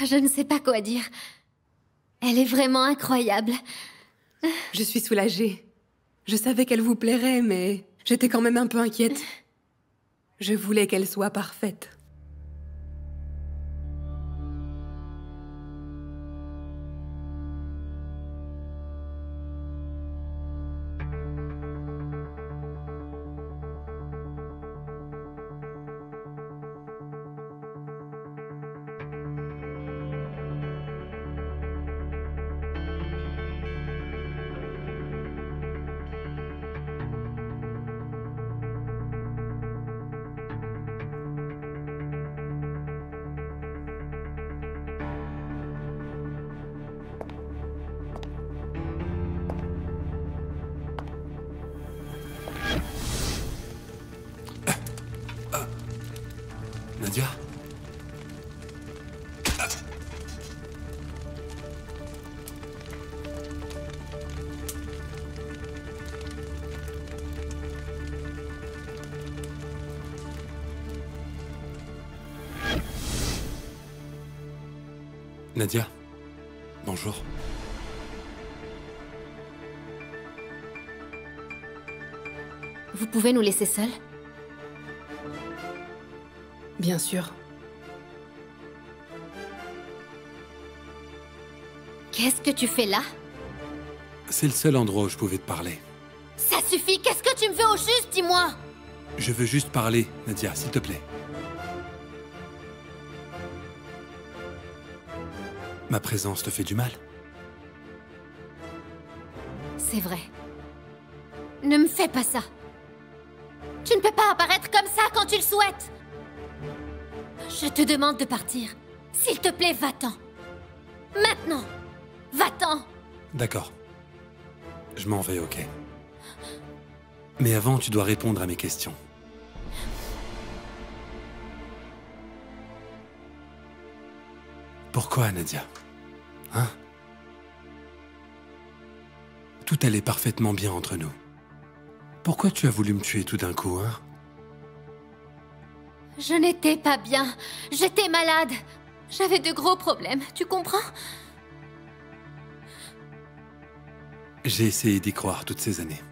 Je ne sais pas quoi dire. Elle est vraiment incroyable. Je suis soulagée. Je savais qu'elle vous plairait, mais j'étais quand même un peu inquiète. Je voulais qu'elle soit parfaite. Nadia? Nadia? Bonjour. Vous pouvez nous laisser seuls? Bien sûr. Qu'est-ce que tu fais là? C'est le seul endroit où je pouvais te parler. Ça suffit! Qu'est-ce que tu me veux au juste, dis-moi? Je veux juste parler, Nadia, s'il te plaît. Ma présence te fait du mal? C'est vrai. Ne me fais pas ça. Tu ne peux pas apparaître comme ça quand tu le souhaites. Je te demande de partir. S'il te plaît, va-t'en. Maintenant. Va-t'en. D'accord. Je m'en vais, ok. Mais avant, tu dois répondre à mes questions. Pourquoi, Nadia? Hein? Tout allait parfaitement bien entre nous. Pourquoi tu as voulu me tuer tout d'un coup, hein? Je n'étais pas bien. J'étais malade. J'avais de gros problèmes, tu comprends? J'ai essayé d'y croire toutes ces années.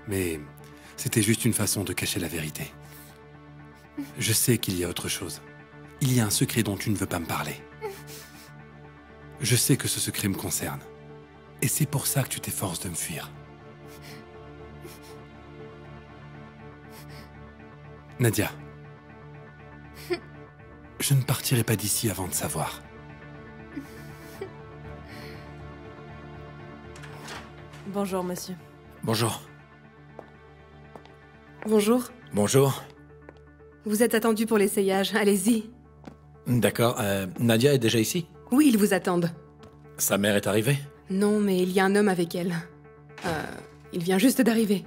Mais c'était juste une façon de cacher la vérité. Je sais qu'il y a autre chose. Il y a un secret dont tu ne veux pas me parler. Je sais que ce secret me concerne. Et c'est pour ça que tu t'efforces de me fuir. Nadia. Je ne partirai pas d'ici avant de savoir. Bonjour, monsieur. Bonjour. Bonjour. Bonjour. Vous êtes attendu pour l'essayage, allez-y. D'accord, Nadia est déjà ici? Oui, ils vous attendent. Sa mère est arrivée? Non, mais il y a un homme avec elle. Il vient juste d'arriver.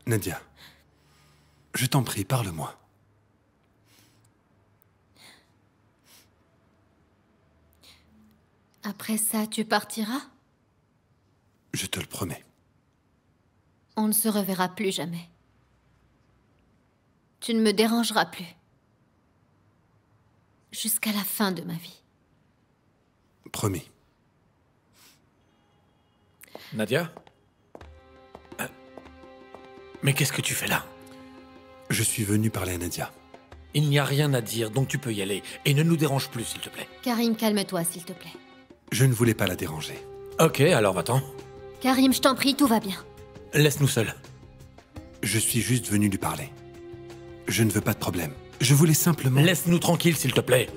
Nadia, je t'en prie, parle-moi. Après ça, tu partiras? Je te le promets. On ne se reverra plus jamais. Tu ne me dérangeras plus. Jusqu'à la fin de ma vie. Promis. Nadia? Mais qu'est-ce que tu fais là? Je suis venu parler à Nadia. Il n'y a rien à dire, donc tu peux y aller. Et ne nous dérange plus, s'il te plaît. Karim, calme-toi, s'il te plaît. Je ne voulais pas la déranger. Ok, alors va-t'en. Karim, je t'en prie, tout va bien. Laisse-nous seuls. Je suis juste venu lui parler. Je ne veux pas de problème. Je voulais simplement... Laisse-nous tranquilles, s'il te plaît.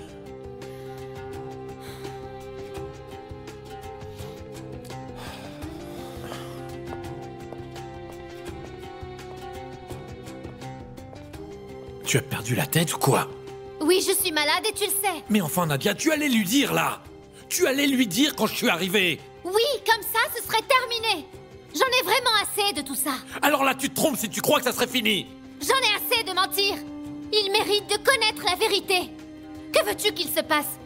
Tu as perdu la tête ou quoi? Oui, je suis malade et tu le sais. Mais enfin, Nadia, tu allais lui dire, là! Tu allais lui dire quand je suis arrivé! Oui, comme ça, ce serait terminé. J'en ai vraiment assez de tout ça. Alors là, tu te trompes si tu crois que ça serait fini! J'en ai assez de mentir. Il mérite de connaître la vérité. Que veux-tu qu'il se passe?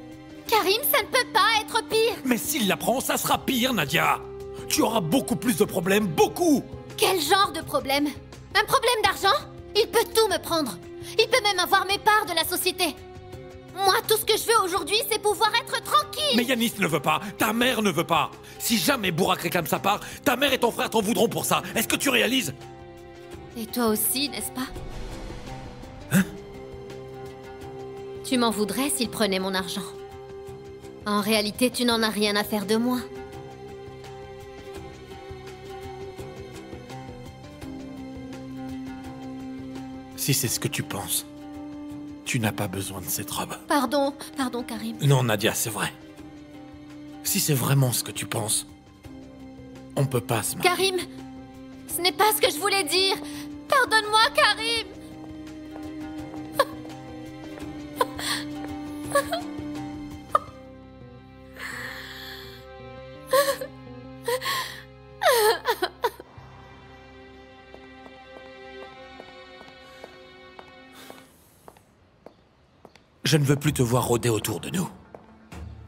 Karim, ça ne peut pas être pire. Mais s'il l'apprend, ça sera pire, Nadia! Tu auras beaucoup plus de problèmes, beaucoup! Quel genre de problème? Un problème d'argent? Il peut tout me prendre. Il peut même avoir mes parts de la société. Moi, tout ce que je veux aujourd'hui, c'est pouvoir être tranquille. Mais Yanis ne veut pas, ta mère ne veut pas. Si jamais Burak réclame sa part, ta mère et ton frère t'en voudront pour ça. Est-ce que tu réalises? Et toi aussi, n'est-ce pas? Hein? Tu m'en voudrais s'il prenait mon argent. En réalité, tu n'en as rien à faire de moi. Si c'est ce que tu penses, tu n'as pas besoin de cette robe. Pardon, Karim. Non, Nadia, c'est vrai. Si c'est vraiment ce que tu penses, on peut pas se marier. Karim, ce n'est pas ce que je voulais dire. Pardonne-moi, Karim. Je ne veux plus te voir rôder autour de nous.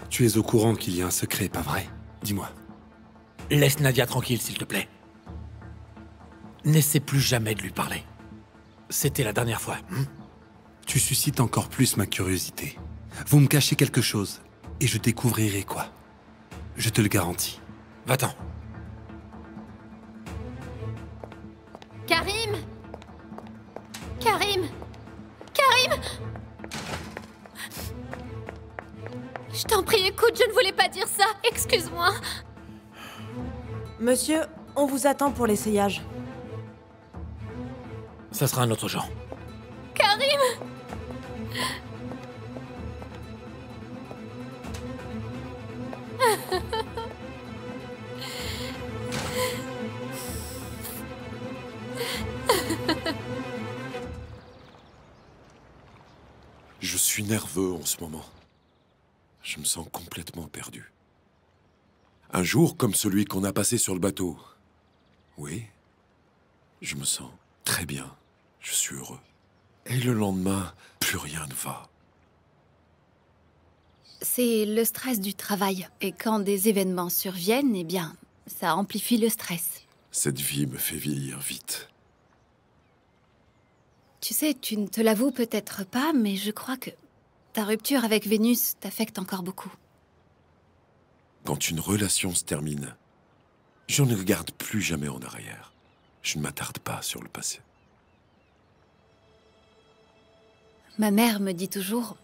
Tu es au courant qu'il y a un secret, pas vrai? Dis-moi. Laisse Nadia tranquille, s'il te plaît. N'essaie plus jamais de lui parler. C'était la dernière fois. Tu suscites encore plus ma curiosité. Vous me cachez quelque chose, et je découvrirai quoi. Je te le garantis. Va-t'en. Karim! Karim! Karim! Je t'en prie, écoute, je ne voulais pas dire ça. Excuse-moi. Monsieur, on vous attend pour l'essayage. Ça sera un autre genre. Karim! Je suis nerveux en ce moment. Je me sens complètement perdu. Un jour comme celui qu'on a passé sur le bateau. Oui, je me sens très bien. Je suis heureux. Et le lendemain, plus rien ne va. C'est le stress du travail. Et quand des événements surviennent, eh bien, ça amplifie le stress. Cette vie me fait vieillir vite. Tu sais, tu ne te l'avoues peut-être pas, mais je crois que ta rupture avec Vénus t'affecte encore beaucoup. Quand une relation se termine, je ne regarde plus jamais en arrière. Je ne m'attarde pas sur le passé. Ma mère me dit toujours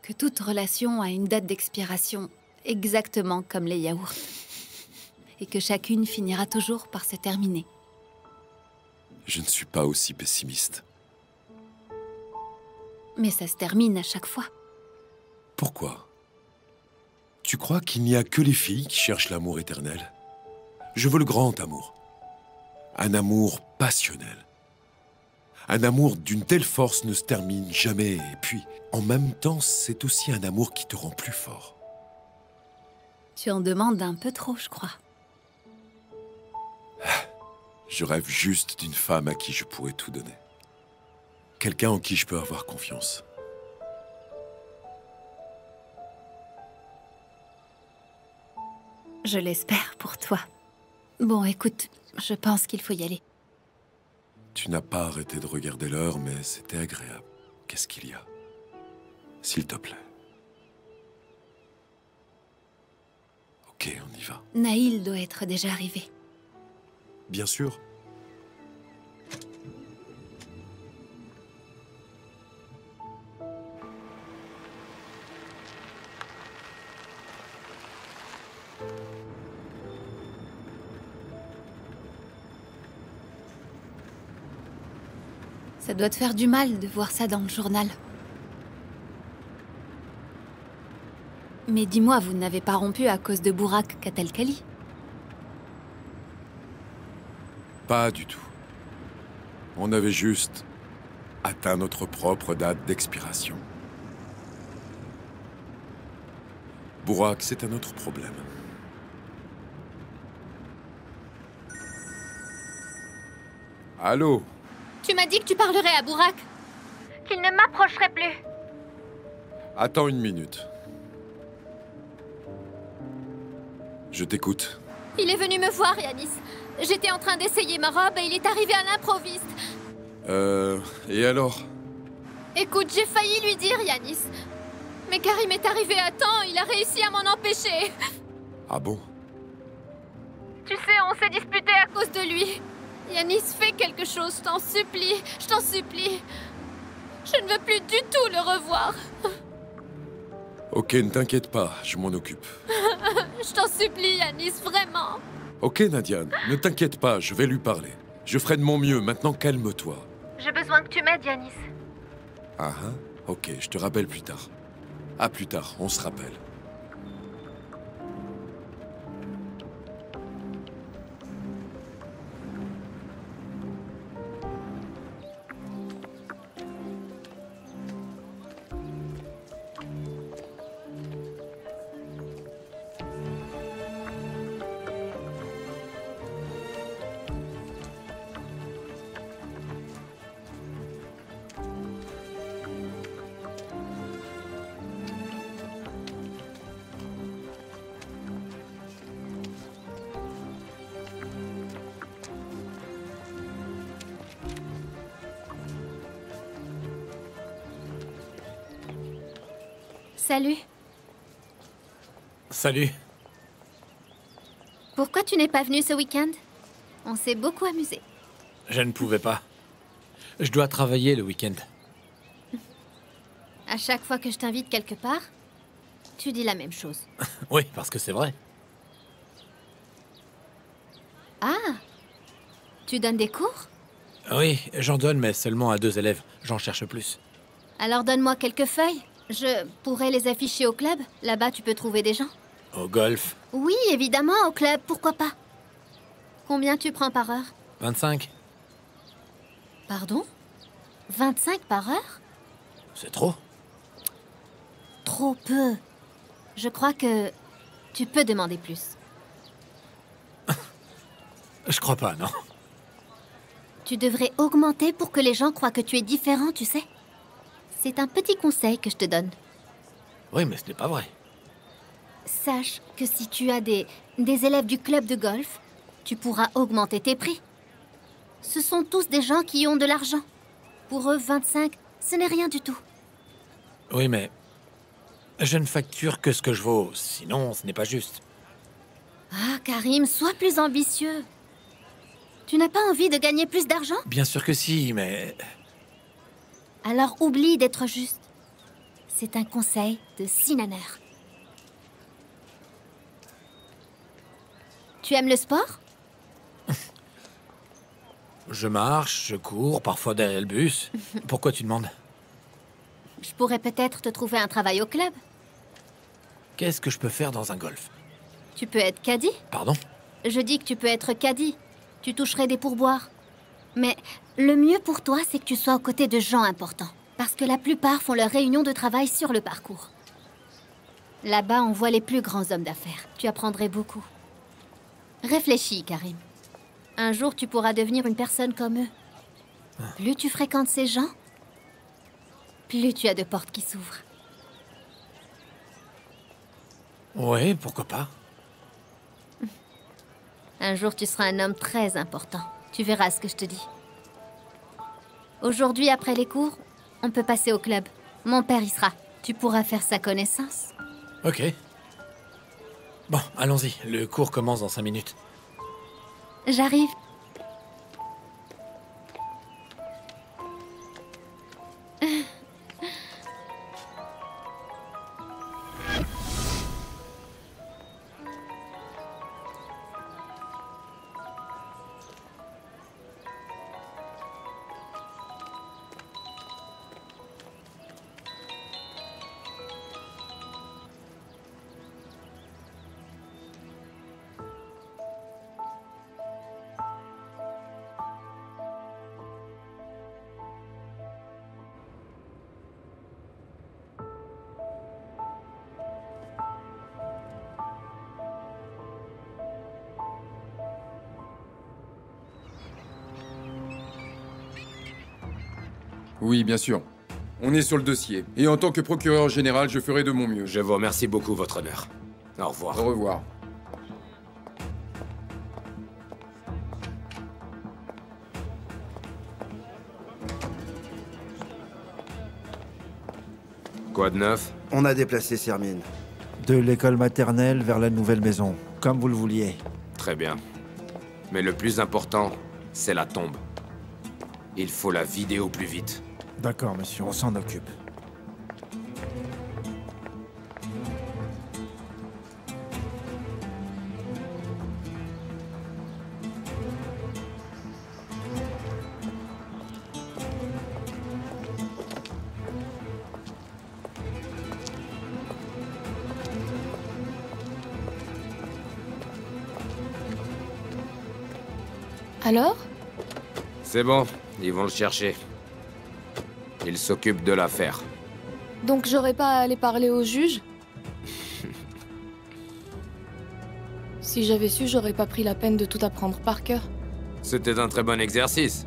que toute relation a une date d'expiration, exactement comme les yaourts. Et que chacune finira toujours par se terminer. Je ne suis pas aussi pessimiste. Mais ça se termine à chaque fois. Pourquoi? Tu crois qu'il n'y a que les filles qui cherchent l'amour éternel? Je veux le grand amour. Un amour passionnel. Un amour d'une telle force ne se termine jamais. Et puis, en même temps, c'est aussi un amour qui te rend plus fort. Tu en demandes un peu trop, je crois. Je rêve juste d'une femme à qui je pourrais tout donner. Quelqu'un en qui je peux avoir confiance. Je l'espère pour toi. Bon, écoute, je pense qu'il faut y aller. Tu n'as pas arrêté de regarder l'heure, mais c'était agréable. Qu'est-ce qu'il y a? S'il te plaît. Ok, on y va. Naïl doit être déjà arrivé. Bien sûr. Ça doit te faire du mal de voir ça dans le journal. Mais dis-moi, vous n'avez pas rompu à cause de Burak Katelkali? Pas du tout. On avait juste atteint notre propre date d'expiration. Burak, c'est un autre problème. Allô? Tu m'as dit que tu parlerais à Burak. Qu'il ne m'approcherait plus. Attends une minute. Je t'écoute. Il est venu me voir, Yanis. J'étais en train d'essayer ma robe et il est arrivé à l'improviste. Et alors? Écoute, j'ai failli lui dire, Yanis. Mais Karim est arrivé à temps, il a réussi à m'en empêcher. Ah bon? Tu sais, on s'est disputé à cause de lui. Yanis, fais quelque chose, je t'en supplie. Je t'en supplie. Je ne veux plus du tout le revoir. Ok, ne t'inquiète pas, je m'en occupe. Je t'en supplie, Yanis, vraiment. Ok, Nadia, ne t'inquiète pas, je vais lui parler. Je ferai de mon mieux, maintenant calme-toi. J'ai besoin que tu m'aides, Yanis. Ah ah, ok, je te rappelle plus tard. À plus tard, on se rappelle. Salut. Salut. Pourquoi tu n'es pas venu ce week-end? On s'est beaucoup amusé. Je ne pouvais pas. Je dois travailler le week-end. À chaque fois que je t'invite quelque part, tu dis la même chose. Oui, parce que c'est vrai. Ah! Tu donnes des cours? Oui, j'en donne, mais seulement à 2 élèves. J'en cherche plus. Alors donne-moi quelques feuilles. Je pourrais les afficher au club. Là-bas, tu peux trouver des gens. Au golf, Oui, évidemment, au club, pourquoi pas? Combien tu prends par heure? 25. Pardon? 25 par heure? C'est trop? Trop peu. Je crois que tu peux demander plus. Je crois pas, non. Tu devrais augmenter pour que les gens croient que tu es différent, tu sais. C'est un petit conseil que je te donne. Oui, mais ce n'est pas vrai. Sache que si tu as des élèves du club de golf, tu pourras augmenter tes prix. Ce sont tous des gens qui ont de l'argent. Pour eux, 25, ce n'est rien du tout. Oui, mais je ne facture que ce que je vaux, sinon ce n'est pas juste. Ah, Karim, sois plus ambitieux. Tu n'as pas envie de gagner plus d'argent? Bien sûr que si, mais... Alors oublie d'être juste. C'est un conseil de Sinaner. Tu aimes le sport? Je marche, je cours, parfois derrière le bus. Pourquoi tu demandes? Je pourrais peut-être te trouver un travail au club. Qu'est-ce que je peux faire dans un golf? Tu peux être caddie. Pardon? Je dis que tu peux être caddie. Tu toucherais des pourboires. Mais le mieux pour toi, c'est que tu sois aux côtés de gens importants. Parce que la plupart font leur réunion de travail sur le parcours. Là-bas, on voit les plus grands hommes d'affaires. Tu apprendrais beaucoup. Réfléchis, Karim. Un jour, tu pourras devenir une personne comme eux. Plus tu fréquentes ces gens, plus tu as de portes qui s'ouvrent. Oui, pourquoi pas? Un jour, tu seras un homme très important. Tu verras ce que je te dis. Aujourd'hui, après les cours, on peut passer au club. Mon père y sera. Tu pourras faire sa connaissance. Ok. Bon, allons-y. Le cours commence dans 5 minutes. J'arrive. Oui, bien sûr. On est sur le dossier. Et en tant que procureur général, je ferai de mon mieux. Je vous remercie beaucoup, votre honneur. Au revoir. Au revoir. Quoi de neuf? On a déplacé Sermine. De l'école maternelle vers la nouvelle maison, comme vous le vouliez. Très bien. Mais le plus important, c'est la tombe. Il faut la vider au plus vite. D'accord, monsieur, on s'en occupe. Alors? C'est bon, ils vont le chercher. Ils s'occupent de l'affaire. Donc j'aurais pas à aller parler au juge? Si j'avais su, j'aurais pas pris la peine de tout apprendre par cœur. C'était un très bon exercice.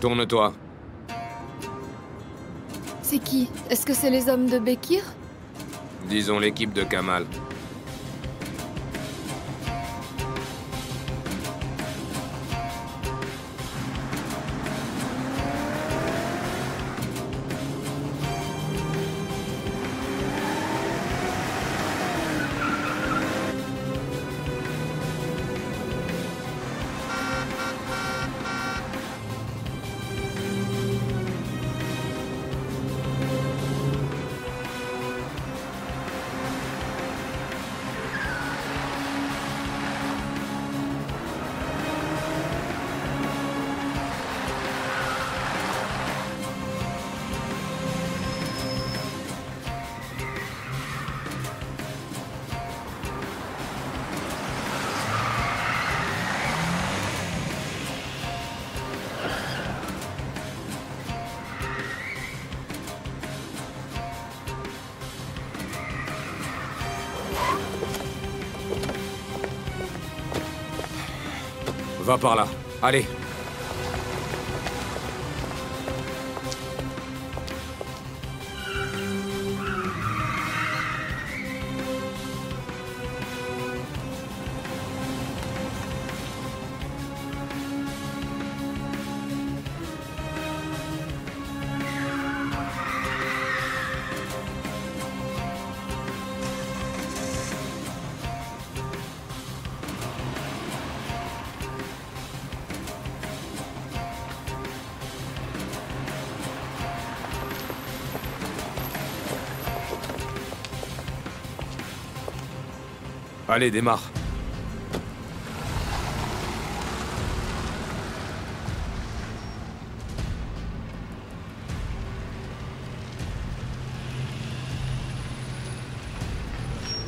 Tourne-toi. C'est qui? Est-ce que c'est les hommes de Bekir? Disons l'équipe de Kamal. Va par là. Allez. Allez, démarre.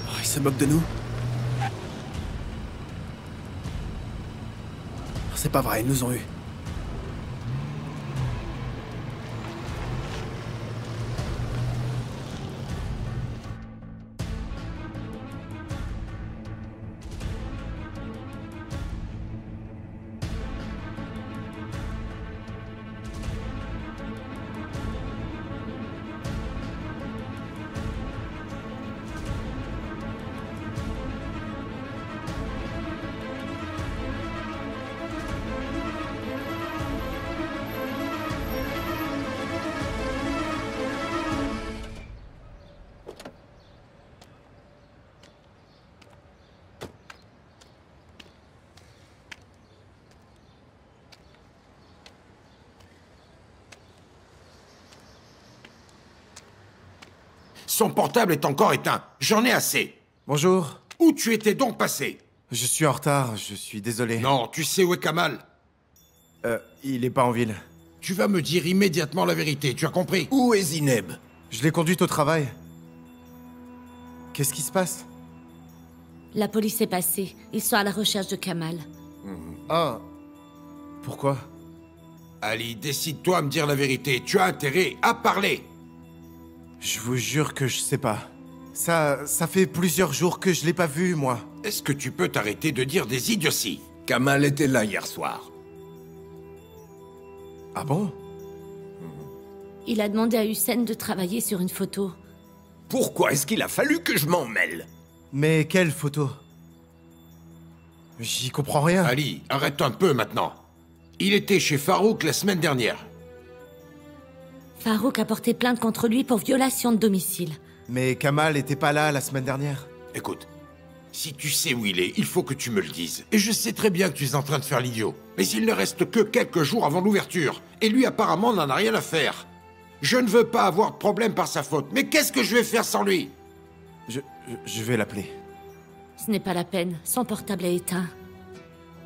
Oh, ils se moquent de nous. C'est pas vrai, ils nous ont eu. Son portable est encore éteint. J'en ai assez. Bonjour. Où tu étais donc passé? Je suis en retard, je suis désolé. Non, tu sais où est Kamal? Il est pas en ville. Tu vas me dire immédiatement la vérité, tu as compris? Où est Zineb? Je l'ai conduite au travail. Qu'est-ce qui se passe? La police est passée. Ils sont à la recherche de Kamal. Ah. Pourquoi? Ali, décide-toi à me dire la vérité. Tu as intérêt à parler. Je vous jure que je sais pas. Ça fait plusieurs jours que je l'ai pas vu, moi. Est-ce que tu peux t'arrêter de dire des idioties? Kamal était là hier soir. Ah bon? Il a demandé à Hussein de travailler sur une photo. Pourquoi est-ce qu'il a fallu que je m'en mêle? Mais quelle photo? J'y comprends rien. Ali, arrête un peu maintenant. Il était chez Farouk la semaine dernière. Farouk a porté plainte contre lui pour violation de domicile. Mais Kamal était pas là la semaine dernière. Écoute, si tu sais où il est, il faut que tu me le dises. Et je sais très bien que tu es en train de faire l'idiot. Mais il ne reste que quelques jours avant l'ouverture. Et lui, apparemment, n'en a rien à faire. Je ne veux pas avoir de problème par sa faute. Mais qu'est-ce que je vais faire sans lui? Je vais l'appeler. Ce n'est pas la peine. Son portable est éteint.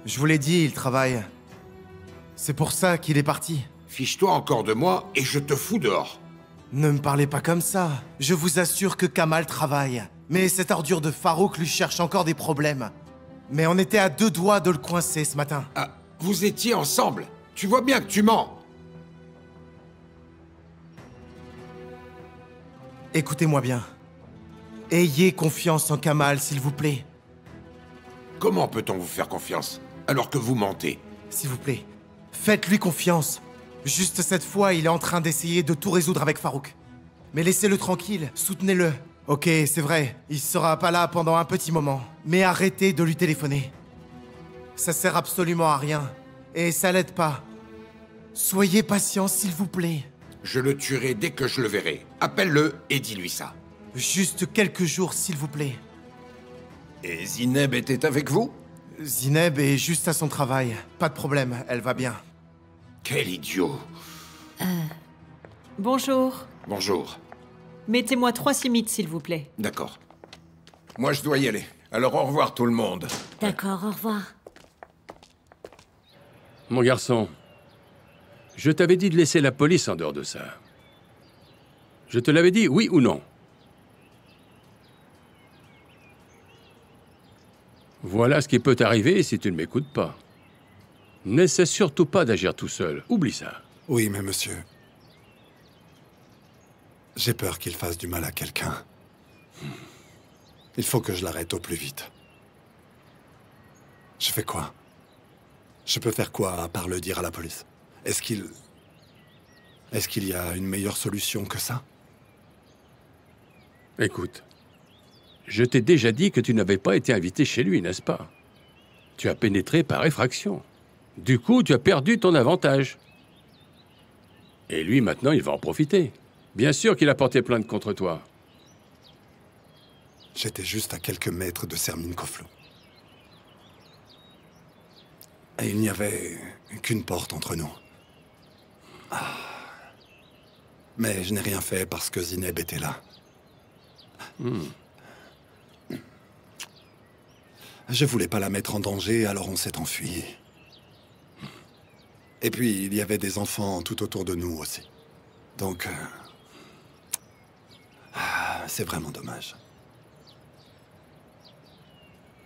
Je vous l'ai dit, il travaille. C'est pour ça qu'il est parti. Fiche-toi encore de moi et je te fous dehors. Ne me parlez pas comme ça. Je vous assure que Kamal travaille. Mais cette ordure de Farouk lui cherche encore des problèmes. Mais on était à 2 doigts de le coincer ce matin. Ah, vous étiez ensemble. Tu vois bien que tu mens. Écoutez-moi bien. Ayez confiance en Kamal, s'il vous plaît. Comment peut-on vous faire confiance, alors que vous mentez? S'il vous plaît, faites-lui confiance. Juste cette fois, il est en train d'essayer de tout résoudre avec Farouk. Mais laissez-le tranquille, soutenez-le. Ok, c'est vrai, il sera pas là pendant un petit moment. Mais arrêtez de lui téléphoner. Ça sert absolument à rien. Et ça l'aide pas. Soyez patient, s'il vous plaît. Je le tuerai dès que je le verrai. Appelle-le et dis-lui ça. Juste quelques jours, s'il vous plaît. Et Zineb était avec vous? Zineb est juste à son travail. Pas de problème, elle va bien. Quel idiot. Bonjour. Bonjour. Mettez-moi 3 simites, s'il vous plaît. D'accord. Moi, je dois y aller. Alors, au revoir tout le monde. D'accord, au revoir. Mon garçon, je t'avais dit de laisser la police en dehors de ça. Je te l'avais dit, oui ou non? Voilà ce qui peut t'arriver si tu ne m'écoutes pas. N'essaie surtout pas d'agir tout seul. Oublie ça. Oui, mais monsieur... J'ai peur qu'il fasse du mal à quelqu'un. Il faut que je l'arrête au plus vite. Je fais quoi? Je peux faire quoi à part le dire à la police? Est-ce qu'il y a une meilleure solution que ça? Écoute, je t'ai déjà dit que tu n'avais pas été invité chez lui, n'est-ce pas? Tu as pénétré par effraction. Du coup, tu as perdu ton avantage. Et lui, maintenant, il va en profiter. Bien sûr qu'il a porté plainte contre toi. J'étais juste à quelques mètres de Sermine Koflou. Et il n'y avait qu'une porte entre nous. Ah. Mais je n'ai rien fait parce que Zineb était là. Je voulais pas la mettre en danger, alors on s'est enfui. Et puis, il y avait des enfants tout autour de nous aussi. Donc... c'est vraiment dommage.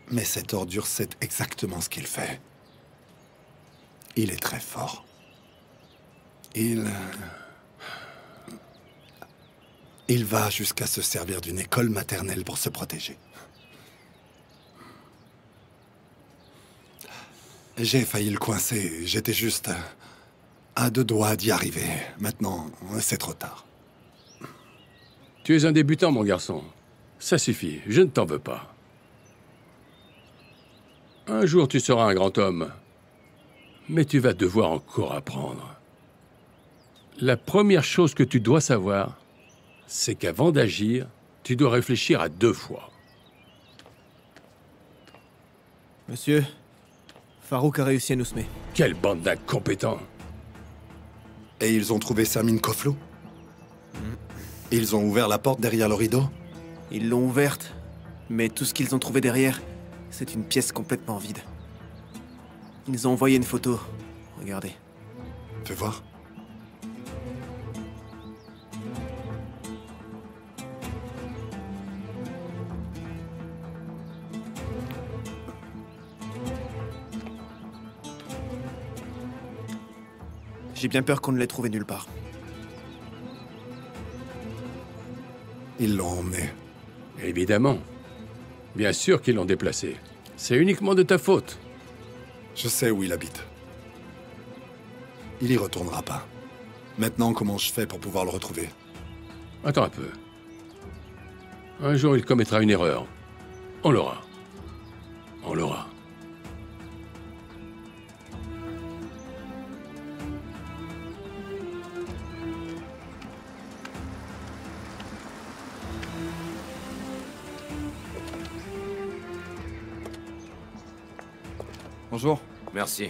Mais cette ordure sait exactement ce qu'il fait. Il est très fort. Il va jusqu'à se servir d'une école maternelle pour se protéger. J'ai failli le coincer. J'étais juste à 2 doigts d'y arriver. Maintenant, c'est trop tard. Tu es un débutant, mon garçon. Ça suffit, je ne t'en veux pas. Un jour, tu seras un grand homme. Mais tu vas devoir encore apprendre. La première chose que tu dois savoir, c'est qu'avant d'agir, tu dois réfléchir à 2 fois. Monsieur, Farouk a réussi à nous semer. Quelle bande d'incompétents! Et ils ont trouvé Sermine Koflou? Ils ont ouvert la porte derrière le rideau? Ils l'ont ouverte, mais tout ce qu'ils ont trouvé derrière, c'est une pièce complètement vide. Ils ont envoyé une photo. Regardez. Fais voir. J'ai bien peur qu'on ne l'ait trouvé nulle part. Ils l'ont emmené. Évidemment. Bien sûr qu'ils l'ont déplacé. C'est uniquement de ta faute. Je sais où il habite. Il y retournera pas. Maintenant, comment je fais pour pouvoir le retrouver? Attends un peu. Un jour, il commettra une erreur. On l'aura. On l'aura. Bonjour. Merci.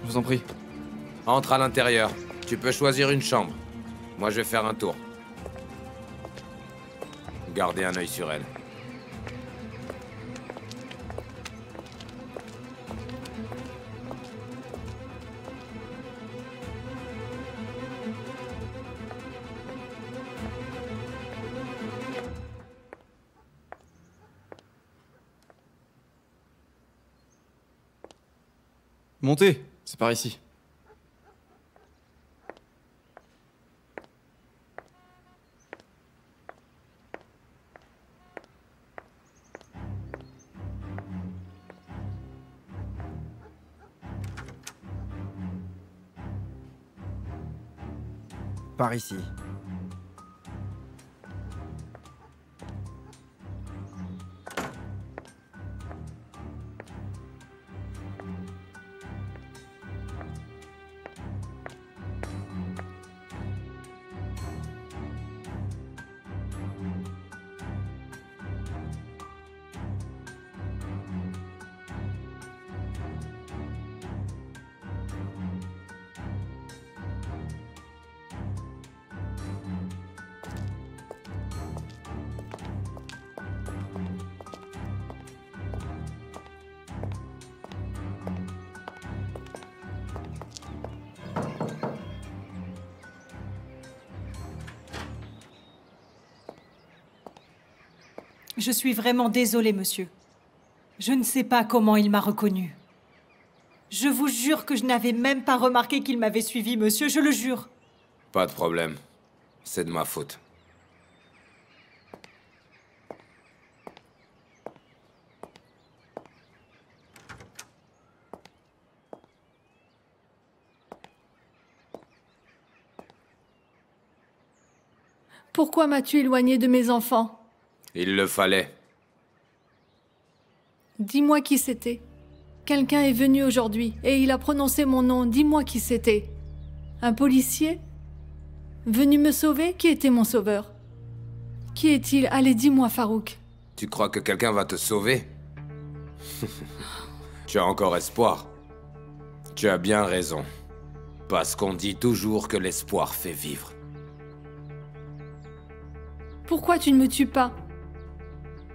Je vous en prie. Entre à l'intérieur. Tu peux choisir une chambre. Moi, je vais faire un tour. Gardez un œil sur elle. Montez, c'est par ici. Par ici. Je suis vraiment désolée, monsieur. Je ne sais pas comment il m'a reconnue. Je vous jure que je n'avais même pas remarqué qu'il m'avait suivi, monsieur, je le jure. Pas de problème. C'est de ma faute. Pourquoi m'as-tu éloigné de mes enfants? Il le fallait. Dis-moi qui c'était. Quelqu'un est venu aujourd'hui et il a prononcé mon nom. Dis-moi qui c'était. Un policier? Venu me sauver? Qui était mon sauveur? Qui est-il? Allez, dis-moi, Farouk. Tu crois que quelqu'un va te sauver? Tu as encore espoir. Tu as bien raison. Parce qu'on dit toujours que l'espoir fait vivre. Pourquoi tu ne me tues pas?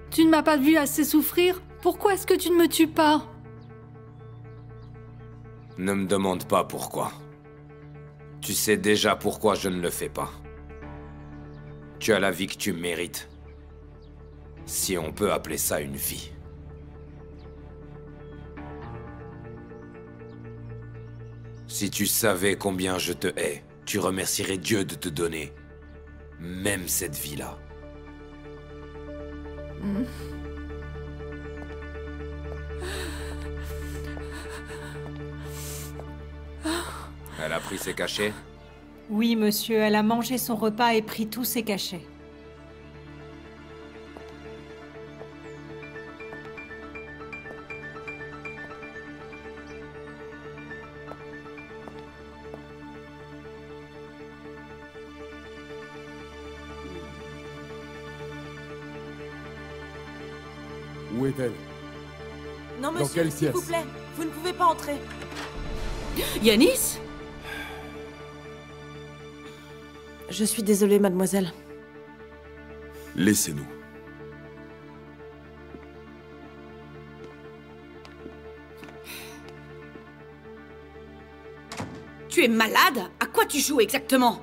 Tu ne m'as pas vu assez souffrir? Pourquoi est-ce que tu ne me tues pas? Ne me demande pas pourquoi. Tu sais déjà pourquoi je ne le fais pas. Tu as la vie que tu mérites. Si on peut appeler ça une vie. Si tu savais combien je te hais, tu remercierais Dieu de te donner même cette vie-là. Elle a pris ses cachets? Oui, monsieur, elle a mangé son repas et pris tous ses cachets. Où est-elle? Non, Dans monsieur, quelle s'il pièce? vous plaît, vous ne pouvez pas entrer. Yanis? Je suis désolée, mademoiselle. Laissez-nous. Tu es malade? À quoi tu joues exactement?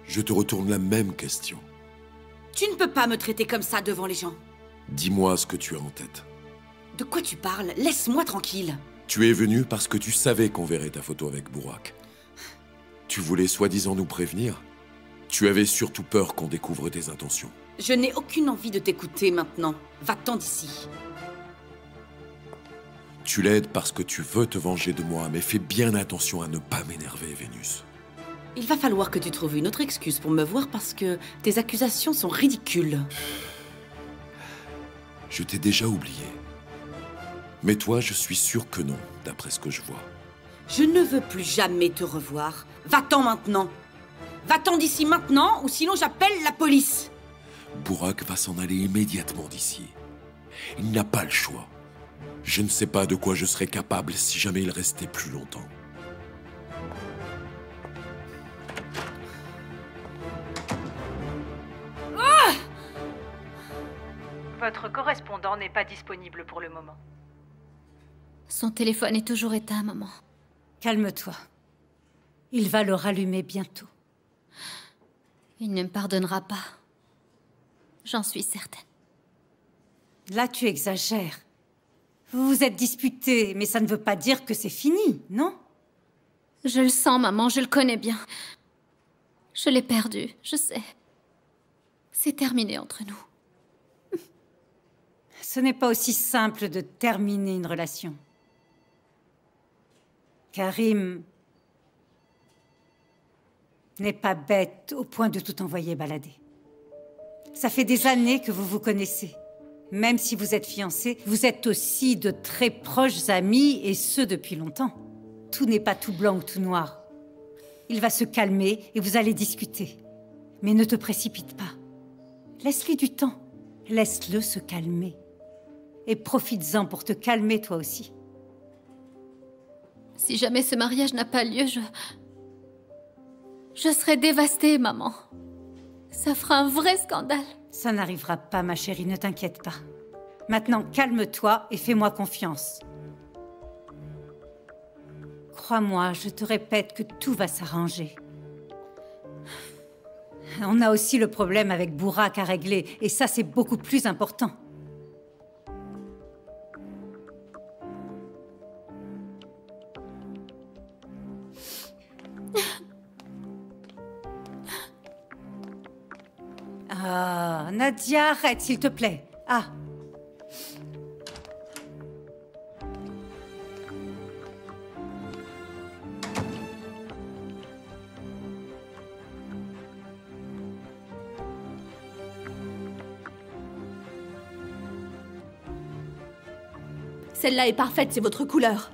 Je te retourne la même question. Tu ne peux pas me traiter comme ça devant les gens. Dis-moi ce que tu as en tête. De quoi tu parles? Laisse-moi tranquille. Tu es venu parce que tu savais qu'on verrait ta photo avec Burak. Tu voulais soi-disant nous prévenir. Tu avais surtout peur qu'on découvre tes intentions. Je n'ai aucune envie de t'écouter maintenant. Va-t'en d'ici. Tu l'aides parce que tu veux te venger de moi, mais fais bien attention à ne pas m'énerver, Vénus. Il va falloir que tu trouves une autre excuse pour me voir parce que tes accusations sont ridicules. Je t'ai déjà oublié. Mais toi, je suis sûr que non, d'après ce que je vois. Je ne veux plus jamais te revoir. Va-t'en maintenant. Va-t'en d'ici maintenant, ou sinon j'appelle la police. Burak va s'en aller immédiatement d'ici. Il n'a pas le choix. Je ne sais pas de quoi je serais capable si jamais il restait plus longtemps. Votre correspondant n'est pas disponible pour le moment. Son téléphone est toujours éteint, maman. Calme-toi. Il va le rallumer bientôt. Il ne me pardonnera pas. J'en suis certaine. Là, tu exagères. Vous vous êtes disputés, mais ça ne veut pas dire que c'est fini, non? Je le sens, maman, je le connais bien. Je l'ai perdu, je sais. C'est terminé entre nous. Ce n'est pas aussi simple de terminer une relation. Karim n'est pas bête au point de tout envoyer balader. Ça fait des années que vous vous connaissez. Même si vous êtes fiancés, vous êtes aussi de très proches amis, et ce depuis longtemps. Tout n'est pas tout blanc ou tout noir. Il va se calmer et vous allez discuter. Mais ne te précipite pas. Laisse-lui du temps. Laisse-le se calmer. Et profites-en pour te calmer toi aussi. Si jamais ce mariage n'a pas lieu, je serai dévastée, maman. Ça fera un vrai scandale. Ça n'arrivera pas, ma chérie, ne t'inquiète pas. Maintenant, calme-toi et fais-moi confiance. Crois-moi, je te répète que tout va s'arranger. On a aussi le problème avec Burak à régler, et ça, c'est beaucoup plus important. Ah, Nadia, arrête, s'il te plaît. Ah. Celle-là est parfaite, c'est votre couleur.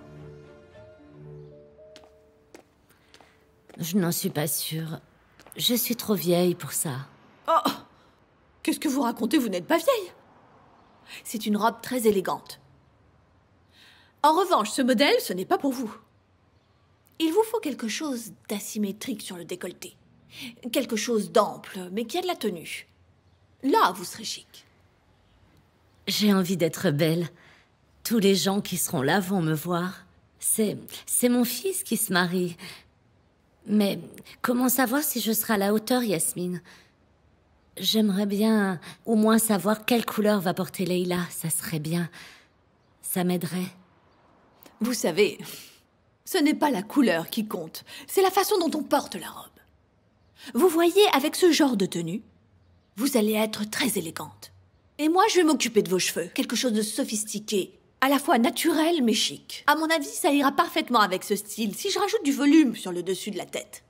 Je n'en suis pas sûre. Je suis trop vieille pour ça. Oh! Qu'est-ce que vous racontez? Vous n'êtes pas vieille. C'est une robe très élégante. En revanche, ce modèle, ce n'est pas pour vous. Il vous faut quelque chose d'asymétrique sur le décolleté. Quelque chose d'ample, mais qui a de la tenue. Là, vous serez chic. J'ai envie d'être belle. Tous les gens qui seront là vont me voir. C'est mon fils qui se marie. Mais comment savoir si je serai à la hauteur, Yasmine? J'aimerais bien au moins savoir quelle couleur va porter Leila. Ça serait bien. Ça m'aiderait. Vous savez, ce n'est pas la couleur qui compte, c'est la façon dont on porte la robe. Vous voyez, avec ce genre de tenue, vous allez être très élégante. Et moi, je vais m'occuper de vos cheveux. Quelque chose de sophistiqué, à la fois naturel mais chic. À mon avis, ça ira parfaitement avec ce style, si je rajoute du volume sur le dessus de la tête.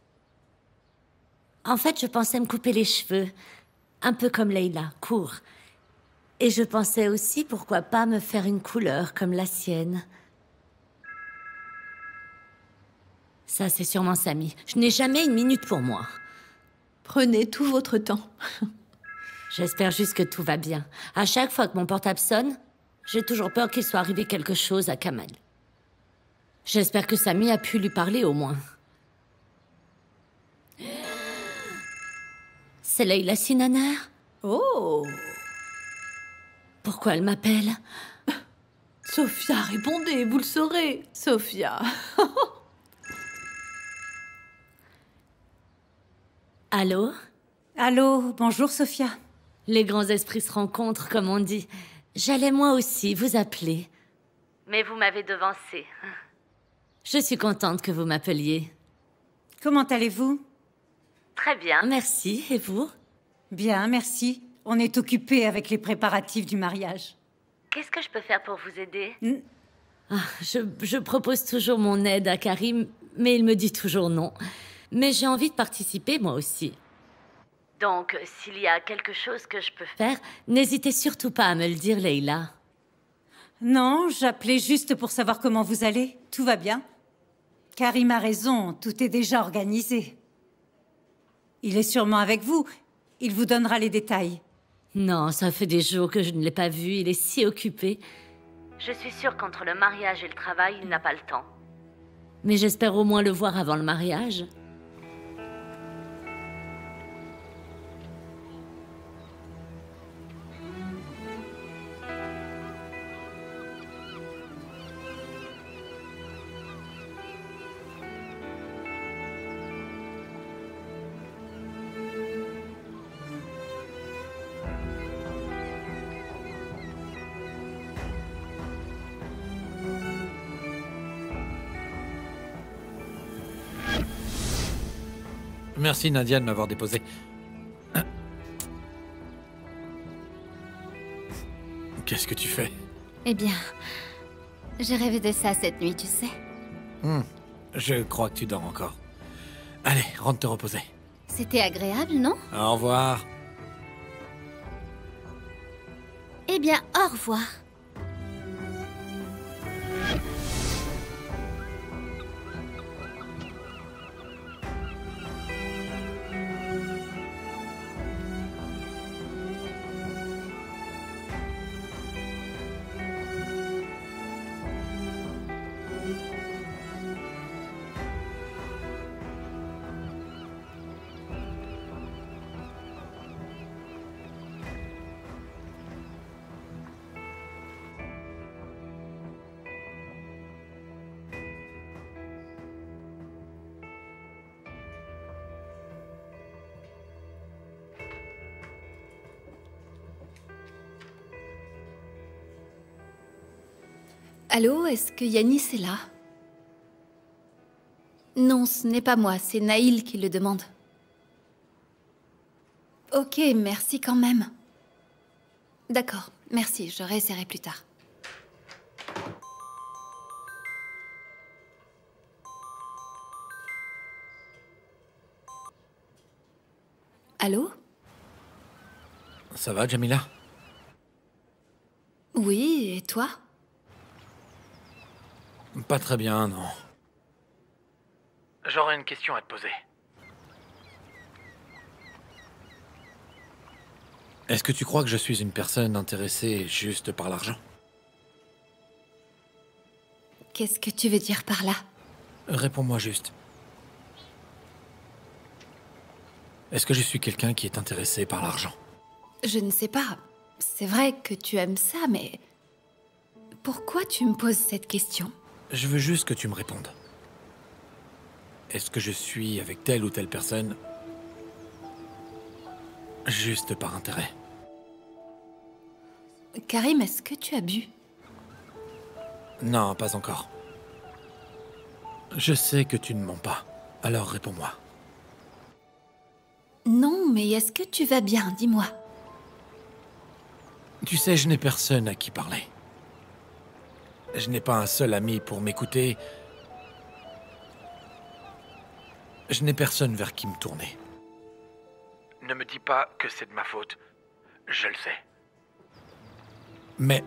En fait, je pensais me couper les cheveux. Un peu comme Leila, court. Et je pensais aussi, pourquoi pas me faire une couleur comme la sienne. Ça, c'est sûrement Samy. Je n'ai jamais une minute pour moi. Prenez tout votre temps. J'espère juste que tout va bien. À chaque fois que mon portable sonne, j'ai toujours peur qu'il soit arrivé quelque chose à Kamal. J'espère que Samy a pu lui parler au moins. C'est Leila Sinaner. Oh! Pourquoi elle m'appelle? Sophia, répondez, vous le saurez. Sophia. Allô? Allô, bonjour Sophia. Les grands esprits se rencontrent, comme on dit. J'allais moi aussi vous appeler. Mais vous m'avez devancé. Je suis contente que vous m'appeliez. Comment allez-vous? Très bien, merci. Et vous? Bien, merci. On est occupés avec les préparatifs du mariage. Qu'est-ce que je peux faire pour vous aider? Je propose toujours mon aide à Karim, mais il me dit toujours non. Mais j'ai envie de participer, moi aussi. Donc, s'il y a quelque chose que je peux faire, n'hésitez surtout pas à me le dire, Leila. Non, j'appelais juste pour savoir comment vous allez. Tout va bien? Karim a raison, tout est déjà organisé. Il est sûrement avec vous. Il vous donnera les détails. Non, ça fait des jours que je ne l'ai pas vu, il est si occupé. Je suis sûre qu'entre le mariage et le travail, il n'a pas le temps. Mais j'espère au moins le voir avant le mariage. Merci Nadia de m'avoir déposé. Qu'est-ce que tu fais? Eh bien, j'ai rêvé de ça cette nuit, tu sais. Je crois que tu dors encore. Allez, rentre te reposer. C'était agréable, non? Au revoir. Eh bien, au revoir. Allô, est-ce que Yanis est là? Non, ce n'est pas moi, c'est Naïl qui le demande. Ok, merci quand même. D'accord, merci, je réessayerai plus tard. Allô? Ça va, Jamila? Oui, et toi? Pas très bien, non. J'aurais une question à te poser. Est-ce que tu crois que je suis une personne intéressée juste par l'argent? Qu'est-ce que tu veux dire par là? Réponds-moi juste. Est-ce que je suis quelqu'un qui est intéressé par l'argent? Je ne sais pas. C'est vrai que tu aimes ça, mais... Pourquoi tu me poses cette question? Je veux juste que tu me répondes. Est-ce que je suis avec telle ou telle personne juste par intérêt? Karim, est-ce que tu as bu? Non, pas encore. Je sais que tu ne mens pas, alors réponds-moi. Non, mais est-ce que tu vas bien? Dis-moi. Tu sais, je n'ai personne à qui parler. Je n'ai pas un seul ami pour m'écouter. Je n'ai personne vers qui me tourner. Ne me dis pas que c'est de ma faute. Je le sais. Mais...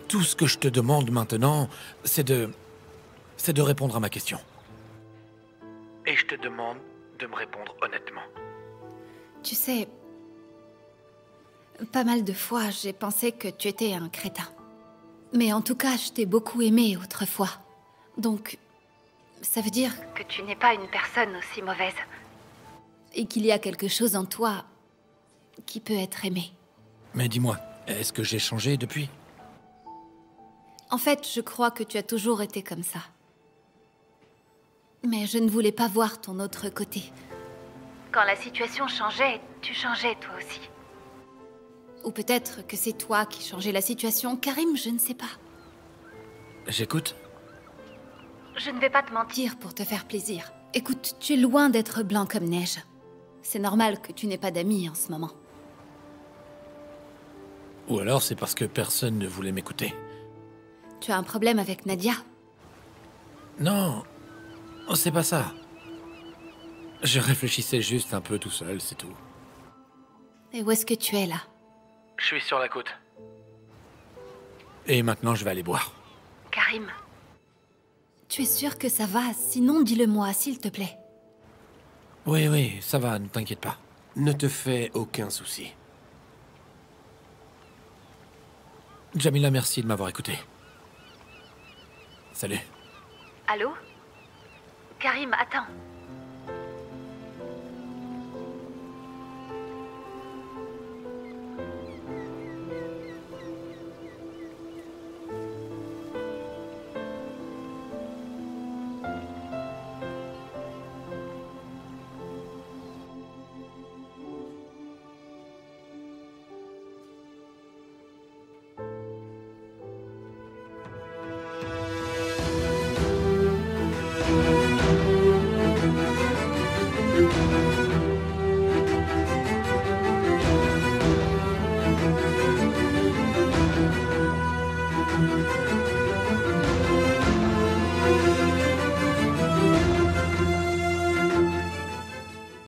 tout ce que je te demande maintenant, c'est de répondre à ma question. Et je te demande de me répondre honnêtement. Tu sais... Pas mal de fois, j'ai pensé que tu étais un crétin. Mais en tout cas, je t'ai beaucoup aimé autrefois. Donc, ça veut dire que tu n'es pas une personne aussi mauvaise. Et qu'il y a quelque chose en toi qui peut être aimé. Mais dis-moi, est-ce que j'ai changé depuis? En fait, je crois que tu as toujours été comme ça. Mais je ne voulais pas voir ton autre côté. Quand la situation changeait, tu changeais toi aussi. Ou peut-être que c'est toi qui changeais la situation, Karim, je ne sais pas. J'écoute. Je ne vais pas te mentir pour te faire plaisir. Écoute, tu es loin d'être blanc comme neige. C'est normal que tu n'aies pas d'amis en ce moment. Ou alors c'est parce que personne ne voulait m'écouter. Tu as un problème avec Nadia? Non, c'est pas ça. Je réfléchissais juste un peu tout seul, c'est tout. Et où est-ce que tu es là? Je suis sur la côte. Et maintenant je vais aller boire. Karim, tu es sûr que ça va? Sinon, dis-le-moi, s'il te plaît. Oui, ça va, ne t'inquiète pas. Ne te fais aucun souci. Jamila, merci de m'avoir écouté. Salut. Allô? Karim, attends.